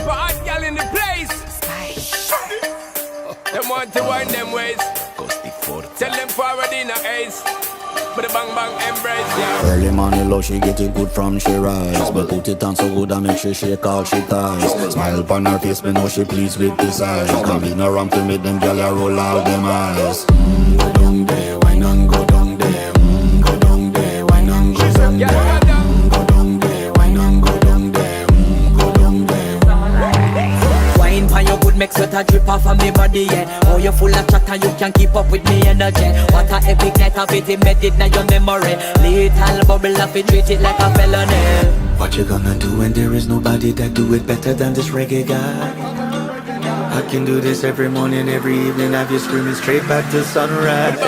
For hot gal in the place. Them want to wind them ways. Tell them forward in a ace. But the bang bang embrace, yeah. Early morning low, she get it good from she rise. But put it on so good I make she shake all she ties. Smile upon her face, me know she pleased with this eyes. Come in around to make them gyal a roll out them eyes. Go down there, wine and go down there. Go down there, wine and go down there. Go down there, wine and go down there. Go down there. Wine for your good, make sweat a drip off of me body, yeah. Oh, you full of chatter, you can keep up with me energy. What a epic night of it embedded in your memory. Little bubble up, it treat it like a felony. What you gonna do when there is nobody that do it better than this reggae guy? I can do this every morning, every evening, have you screaming straight back to sunrise.